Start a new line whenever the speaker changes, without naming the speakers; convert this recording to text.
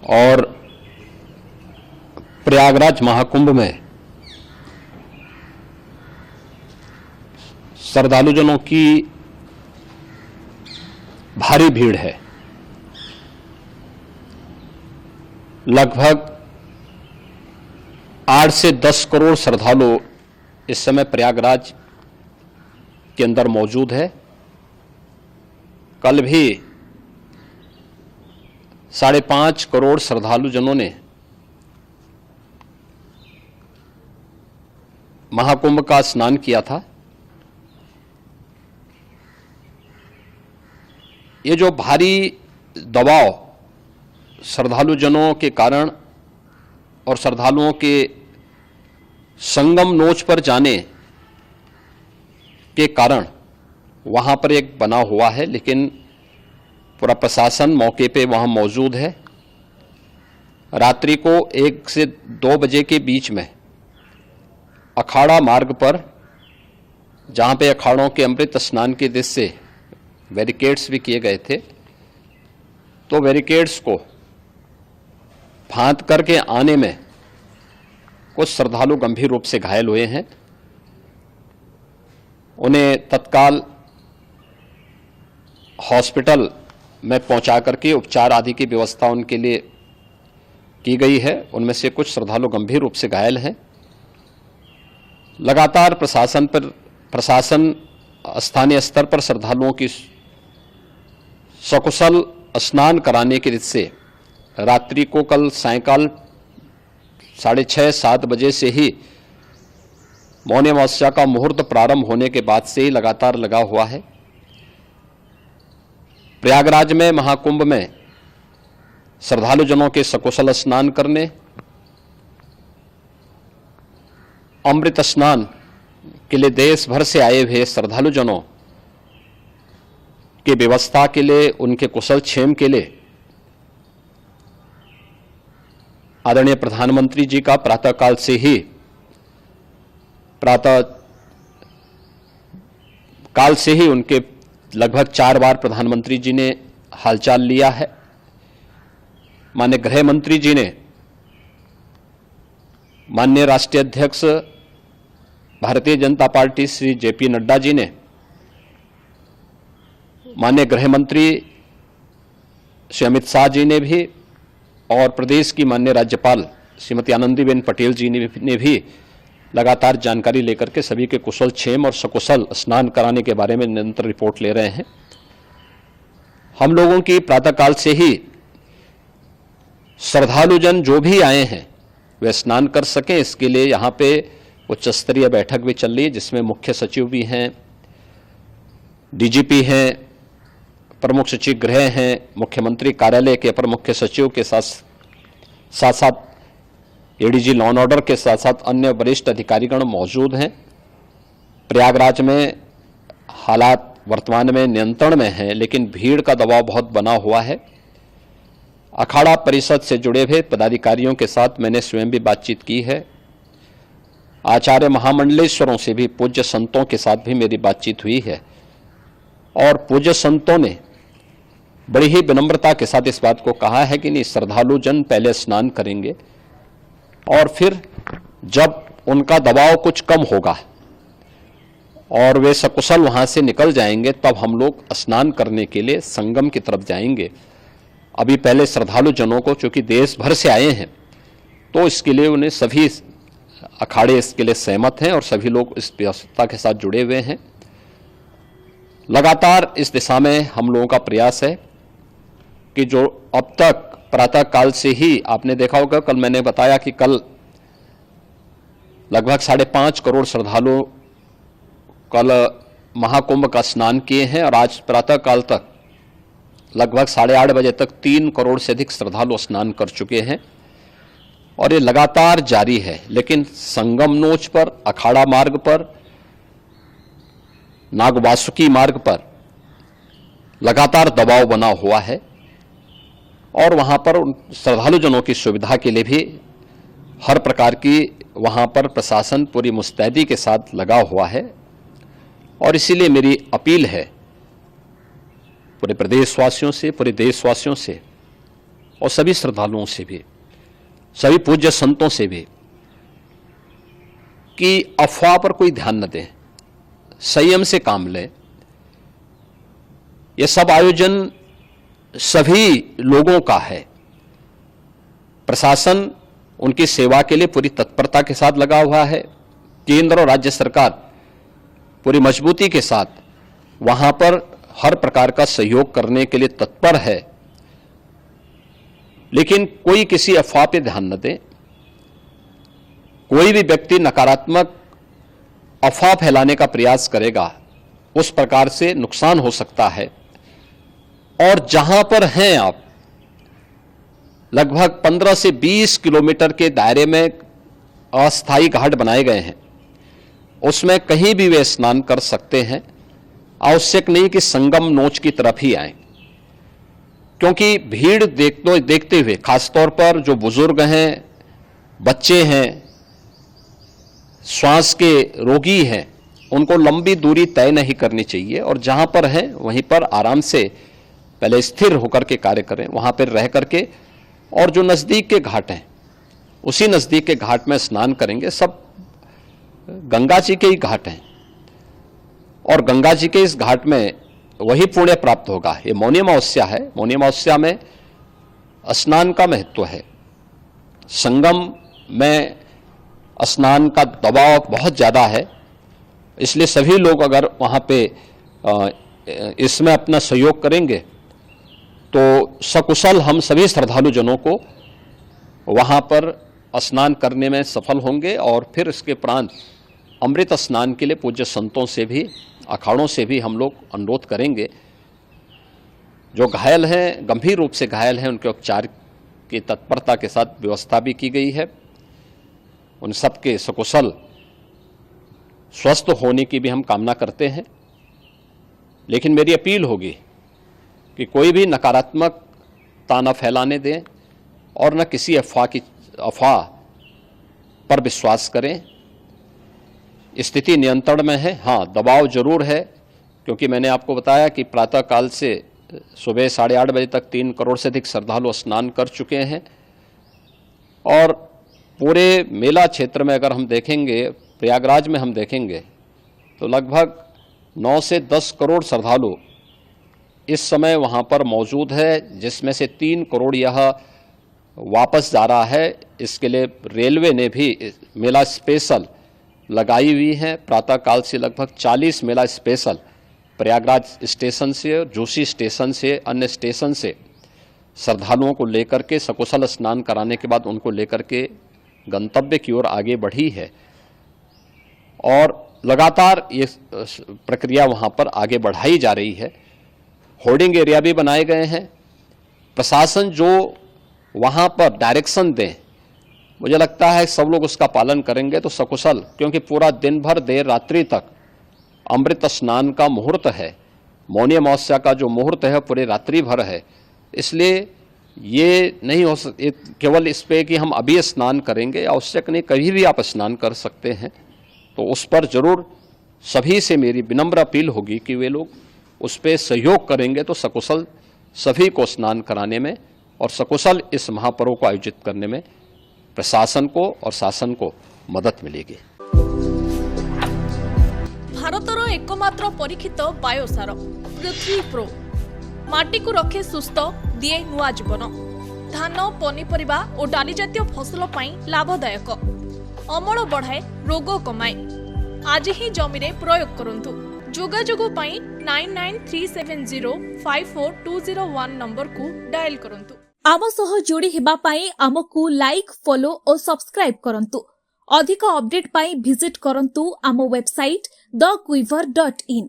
और प्रयागराज महाकुंभ में श्रद्धालुजनों की भारी भीड़ है। लगभग 8 से 10 करोड़ श्रद्धालु इस समय प्रयागराज के अंदर मौजूद है। कल भी 5.5 करोड़ श्रद्धालुजनों ने महाकुंभ का स्नान किया था। ये जो भारी दबाव श्रद्धालुजनों के कारण और श्रद्धालुओं के संगम नोच पर जाने के कारण वहां पर एक बना हुआ है, लेकिन पूरा प्रशासन मौके पे वहां मौजूद है। रात्रि को 1 से 2 बजे के बीच में अखाड़ा मार्ग पर, जहां पे अखाड़ों के अमृत स्नान के दृश्य से बैरिकेड्स भी किए गए थे, तो बैरिकेड्स को फांद करके आने में कुछ श्रद्धालु गंभीर रूप से घायल हुए हैं। उन्हें तत्काल हॉस्पिटल में पहुंचा करके उपचार आदि की व्यवस्था उनके लिए की गई है। उनमें से कुछ श्रद्धालु गंभीर रूप से घायल हैं। लगातार प्रशासन स्थानीय स्तर पर श्रद्धालुओं की सकुशल स्नान कराने के दृष्टि से रात्रि को कल सायंकाल 6:30-7 बजे से ही मौनी अमावस्या का मुहूर्त प्रारंभ होने के बाद से ही लगातार लगा हुआ है। प्रयागराज में महाकुंभ में श्रद्धालुजनों के सकुशल स्नान करने, अमृत स्नान के लिए देश भर से आए हुए श्रद्धालुजनों की व्यवस्था के लिए, उनके कुशल क्षेम के लिए आदरणीय प्रधानमंत्री जी का प्रातःकाल से ही उनके लगभग 4 बार प्रधानमंत्री जी ने हालचाल लिया है। माननीय गृह मंत्री जी ने, माननीय राष्ट्रीय अध्यक्ष भारतीय जनता पार्टी श्री जेपी नड्डा जी ने, माननीय गृह मंत्री श्री अमित शाह जी ने भी, और प्रदेश की माननीय राज्यपाल श्रीमती आनंदीबेन पटेल जी ने भी लगातार जानकारी लेकर के सभी के कुशल क्षेम और सकुशल स्नान कराने के बारे में निरंतर रिपोर्ट ले रहे हैं। हम लोगों की प्रातःकाल से ही श्रद्धालुजन जो भी आए हैं वे स्नान कर सकें, इसके लिए यहाँ पे उच्च स्तरीय बैठक भी चल रही है, जिसमें मुख्य सचिव भी हैं, डीजीपी हैं, प्रमुख सचिव गृह हैं, मुख्यमंत्री कार्यालय के अपर मुख्य सचिव के साथ एडीजी लॉ एंड ऑर्डर के साथ साथ अन्य वरिष्ठ अधिकारीगण मौजूद हैं। प्रयागराज में हालात वर्तमान में नियंत्रण में हैं, लेकिन भीड़ का दबाव बहुत बना हुआ है। अखाड़ा परिषद से जुड़े हुए पदाधिकारियों के साथ मैंने स्वयं भी बातचीत की है। आचार्य महामंडलेश्वरों से भी, पूज्य संतों के साथ भी मेरी बातचीत हुई है, और पूज्य संतों ने बड़ी ही विनम्रता के साथ इस बात को कहा है कि नहीं, श्रद्धालु जन पहले स्नान करेंगे और फिर जब उनका दबाव कुछ कम होगा और वे सकुशल वहां से निकल जाएंगे, तब हम लोग स्नान करने के लिए संगम की तरफ जाएंगे। अभी पहले श्रद्धालु जनों को, चूंकि देश भर से आए हैं, तो इसके लिए उन्हें सभी अखाड़े इसके लिए सहमत हैं और सभी लोग इस व्यवस्था के साथ जुड़े हुए हैं। लगातार इस दिशा में हम लोगों का प्रयास है कि जो अब तक प्रातःकाल से ही आपने देखा होगा, कल मैंने बताया कि कल लगभग 5.5 करोड़ श्रद्धालु कल महाकुंभ का स्नान किए हैं, और आज प्रातःकाल तक लगभग 8:30 बजे तक 3 करोड़ से अधिक श्रद्धालु स्नान कर चुके हैं, और ये लगातार जारी है। लेकिन संगम नोच पर, अखाड़ा मार्ग पर, नागवासुकी मार्ग पर लगातार दबाव बना हुआ है, और वहां पर श्रद्धालुजनों की सुविधा के लिए भी हर प्रकार की वहां पर प्रशासन पूरी मुस्तैदी के साथ लगा हुआ है। और इसीलिए मेरी अपील है पूरे प्रदेशवासियों से, पूरे देशवासियों से, और सभी श्रद्धालुओं से भी, सभी पूज्य संतों से भी कि अफवाह पर कोई ध्यान न दें, संयम से काम लें। यह सब आयोजन सभी लोगों का है। प्रशासन उनकी सेवा के लिए पूरी तत्परता के साथ लगा हुआ है। केंद्र और राज्य सरकार पूरी मजबूती के साथ वहां पर हर प्रकार का सहयोग करने के लिए तत्पर है। लेकिन कोई किसी अफवाह पे ध्यान न दे। कोई भी व्यक्ति नकारात्मक अफवाह फैलाने का प्रयास करेगा, उस प्रकार से नुकसान हो सकता है। और जहां पर हैं आप, लगभग 15 से 20 किलोमीटर के दायरे में अस्थायी घाट बनाए गए हैं, उसमें कहीं भी वे स्नान कर सकते हैं। आवश्यक नहीं कि संगम नोच की तरफ ही आए, क्योंकि भीड़ देखते हुए, खासतौर पर जो बुजुर्ग हैं, बच्चे हैं, श्वास के रोगी हैं, उनको लंबी दूरी तय नहीं करनी चाहिए और जहां पर हैं वहीं पर आराम से पहले स्थिर होकर के कार्य करें, वहां पर रह करके। और जो नजदीक के घाट हैं, उसी नजदीक के घाट में स्नान करेंगे। सब गंगा जी के ही घाट हैं और गंगा जी के इस घाट में वही पुण्य प्राप्त होगा। ये मौनी अमावस्या है। मौनी अमावस्या में स्नान का महत्व है। संगम में स्नान का दबाव बहुत ज़्यादा है, इसलिए सभी लोग अगर वहाँ पे इसमें अपना सहयोग करेंगे तो सकुशल हम सभी श्रद्धालु जनों को वहाँ पर स्नान करने में सफल होंगे। और फिर इसके उपरांत अमृत स्नान के लिए पूज्य संतों से भी, अखाड़ों से भी हम लोग अनुरोध करेंगे। जो घायल हैं, गंभीर रूप से घायल हैं, उनके उपचार की तत्परता के साथ व्यवस्था भी की गई है। उन सबके सकुशल स्वस्थ होने की भी हम कामना करते हैं। लेकिन मेरी अपील होगी कि कोई भी नकारात्मकता न फैलाने दें और न किसी अफवाह पर विश्वास करें। स्थिति नियंत्रण में है। हाँ, दबाव जरूर है, क्योंकि मैंने आपको बताया कि प्रातःकाल से सुबह 8:30 बजे तक 3 करोड़ से अधिक श्रद्धालु स्नान कर चुके हैं। और पूरे मेला क्षेत्र में अगर हम देखेंगे, प्रयागराज में हम देखेंगे तो लगभग 9 से 10 करोड़ श्रद्धालु इस समय वहाँ पर मौजूद है, जिसमें से 3 करोड़ यह वापस जा रहा है। इसके लिए रेलवे ने भी मेला स्पेशल लगाई हुई है। प्रातःकाल से लगभग 40 मेला स्पेशल प्रयागराज स्टेशन से, जोशी स्टेशन से, अन्य स्टेशन से श्रद्धालुओं को लेकर के सकुशल स्नान कराने के बाद उनको लेकर के गंतव्य की ओर आगे बढ़ी है। और लगातार ये प्रक्रिया वहाँ पर आगे बढ़ाई जा रही है। होर्डिंग एरिया भी बनाए गए हैं। प्रशासन जो वहाँ पर डायरेक्शन दें, मुझे लगता है सब लोग उसका पालन करेंगे तो सकुशल, क्योंकि पूरा दिन भर देर रात्रि तक अमृत स्नान का मुहूर्त है। मौनी अमावस्या का जो मुहूर्त है पूरे रात्रि भर है। इसलिए ये नहीं हो केवल इस पे कि हम अभी स्नान करेंगे, आवश्यक नहीं, कभी भी आप स्नान कर सकते हैं। तो उस पर जरूर सभी से मेरी विनम्र अपील होगी कि वे लोग उस पर सहयोग करेंगे तो सकुशल सभी को स्नान कराने में और सकुशल इस महापर्व को आयोजित करने में प्रशासन को और शासन को मदद मिलेगी।
भारतर एकमात्र परीक्षित बायोसार पृथ्वी प्रो माटी को रखे सुस्थ, दिए नुआ जीवन। धान, पनीपरिबा और डाली जातीय फसल पाई लाभदायक, अमल बढ़ाए, रोग कमाए। आज ही जमी रे प्रयोग करंतु। जोगाजोग पाई 9937054201 नंबर को डायल करंतु। आम सह जोड़ी हेबा पाई आमको लाइक, फॉलो और सब्सक्राइब करंतु। अधिक अपडेट पाई विजिट करंतु आम वेबसाइट thequiver.in।